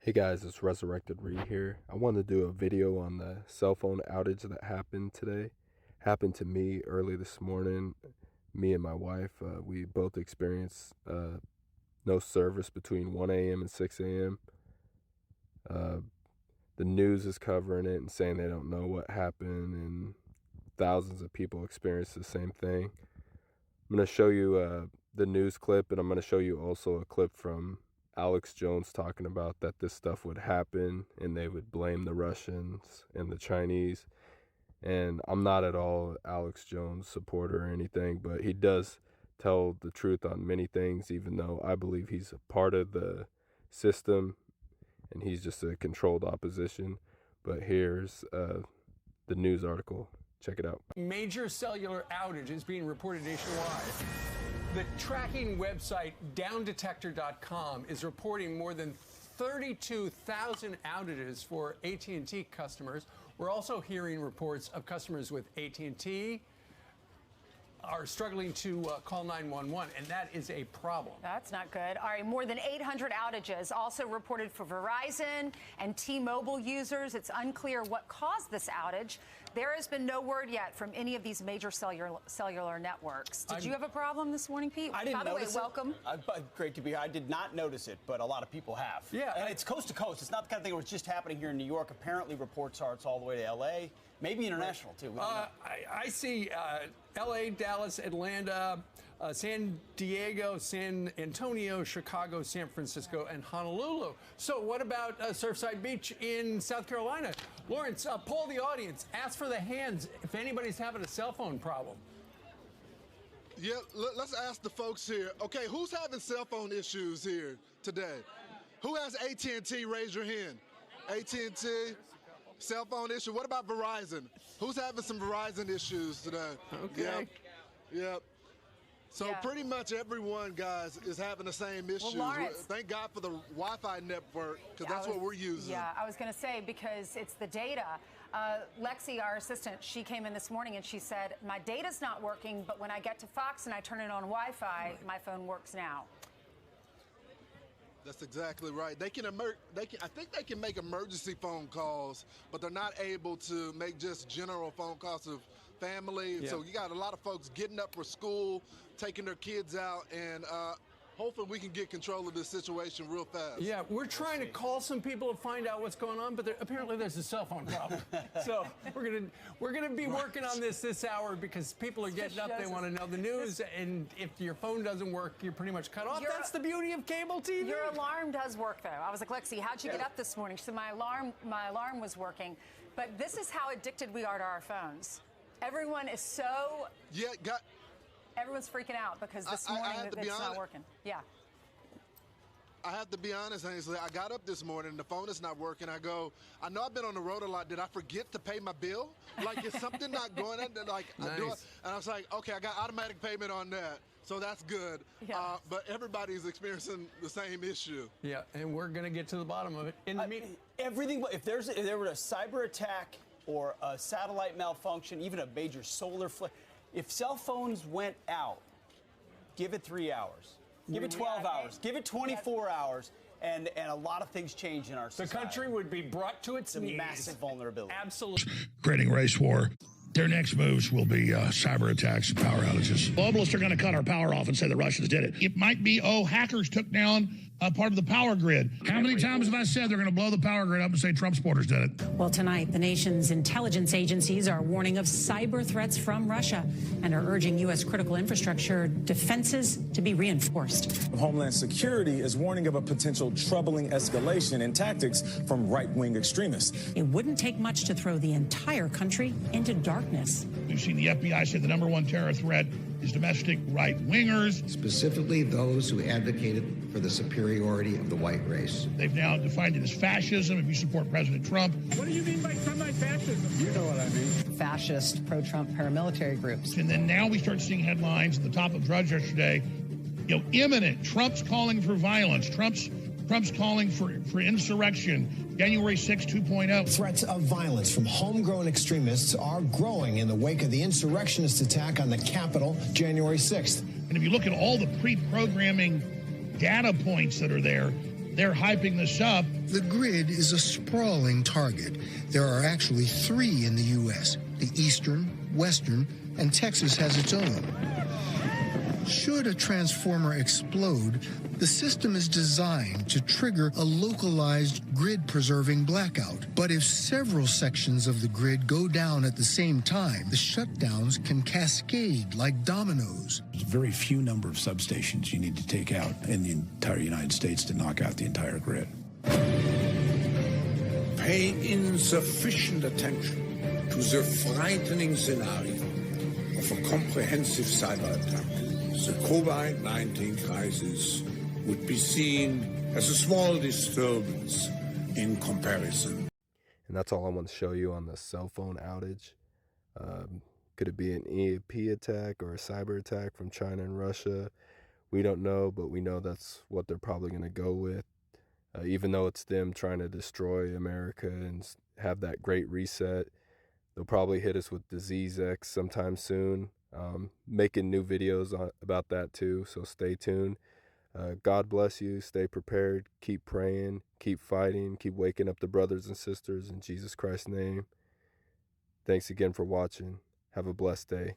Hey guys, it's Resurrected Reed here. I wanted to do a video on the cell phone outage that happened today. Happened to me early this morning. Me and my wife, we both experienced no service between 1 a.m. and 6 a.m. The news is covering it and saying they don't know what happened, and thousands of people experienced the same thing. I'm going to show you the news clip, and I'm going to show you also a clip from Alex Jones talking about that this stuff would happen and they would blame the Russians and the Chinese. And I'm not at all Alex Jones supporter or anything, but he does tell the truth on many things, even though I believe he's a part of the system and he's just a controlled opposition. But here's the news article. Check it out. Major cellular outage is being reported nationwide. The tracking website downdetector.com is reporting more than 32,000 outages for AT&T customers. We're also hearing reports of customers with AT&T are struggling to call 911, and that is a problem. That's not good. All right, more than 800 outages also reported for Verizon and T-Mobile users. It's unclear what caused this outage. There has been no word yet from any of these major cellular networks. Did you have a problem this morning, Pete? I didn't notice it. By the way, welcome. Great to be here. I did not notice it, but a lot of people have. Yeah. And it's coast to coast. It's not the kind of thing where it's just happening here in New York. Apparently, reports are it's all the way to L.A., maybe international, too. I see L.A., Dallas, Atlanta, San Diego, San Antonio, Chicago, San Francisco, and Honolulu. So what about Surfside Beach in South Carolina? Lawrence, poll the audience. Ask for the hands if anybody's having a cell phone problem. Yeah, let's ask the folks here. Okay, who's having cell phone issues here today? Who has AT&T? Raise your hand. AT&T, cell phone issue. What about Verizon? Who's having some Verizon issues today? Okay. Yep. So pretty much everyone, guys, is having the same issues. Lawrence, thank God for the Wi-Fi network, because that's what we're using. Yeah, I was going to say, because it's the data. Lexi, our assistant, she came in this morning and she said, my data's not working, but when I get to Fox and I turn it on Wi-Fi, my phone works now. That's exactly right. I think they can make emergency phone calls, but they're not able to make just general phone calls to family. Yeah. So you got a lot of folks getting up for school, taking their kids out, and hopefully we can get control of this situation real fast. Yeah, we're trying to call some people to find out what's going on, but apparently there's a cell phone problem. So we're gonna be working on this hour because people are getting up. They want to know the news, and if your phone doesn't work, you're pretty much cut off. That's the beauty of cable TV. Your alarm does work, though. I was like, Lexi, how'd you get up this morning? She said my alarm was working. But this is how addicted we are to our phones. Everyone is so everyone's freaking out because this morning it's not working. Yeah. I have to be honest, Ainsley. I got up this morning and the phone is not working. I know I've been on the road a lot. Did I forget to pay my bill? Like, is something not going in? Like, nice. I do it, and I was like, okay, I got automatic payment on that. So that's good. Yeah. But everybody's experiencing the same issue. Yeah, and we're going to get to the bottom of it. In the meeting. Everything, if there were a cyber attack or a satellite malfunction, even a major solar flare, if cell phones went out, give it 3 hours. Give it 12 hours. Give it 24 hours, and a lot of things change in our society. The country would be brought to its knees. Massive vulnerability. Absolutely. Creating race war. Their next moves will be cyber attacks and power outages. Globalists are going to cut our power off and say the Russians did it. It might be, hackers took down part of the power grid. How many times have I said they're going to blow the power grid up and say Trump supporters did it? Well, tonight, the nation's intelligence agencies are warning of cyber threats from Russia and are urging U.S. critical infrastructure defenses to be reinforced. Homeland Security is warning of a potential troubling escalation in tactics from right-wing extremists. It wouldn't take much to throw the entire country into darkness. We've seen the FBI say the #1 terror threat is domestic right-wingers. Specifically those who advocated for the superiority of the white race. They've now defined it as fascism if you support President Trump. What do you mean by semi-fascism? You know what I mean. Fascist, pro-Trump paramilitary groups. And then now we start seeing headlines at the top of Drudge yesterday, imminent. Trump's calling for violence. Trump's calling for insurrection. January 6, 2.0. Threats of violence from homegrown extremists are growing in the wake of the insurrectionist attack on the Capitol January 6th. And if you look at all the pre-programming data points that are there, they're hyping this up. The grid is a sprawling target. There are actually 3 in the U.S., the Eastern, Western, and Texas has its own. Should a transformer explode, the system is designed to trigger a localized grid-preserving blackout. But if several sections of the grid go down at the same time, the shutdowns can cascade like dominoes. There's a very few number of substations you need to take out in the entire United States to knock out the entire grid. Pay insufficient attention to the frightening scenario of a comprehensive cyber attack. The COVID-19 crisis would be seen as a small disturbance in comparison. And that's all I want to show you on the cell phone outage. Could it be an EAP attack or a cyber attack from China and Russia? We don't know, but we know that's what they're probably going to go with. Even though it's them trying to destroy America and have that great reset, they'll probably hit us with Disease X sometime soon. Making new videos about that too, so stay tuned. God bless you. Stay prepared. Keep praying. Keep fighting. Keep waking up the brothers and sisters in Jesus Christ's name. Thanks again for watching. Have a blessed day.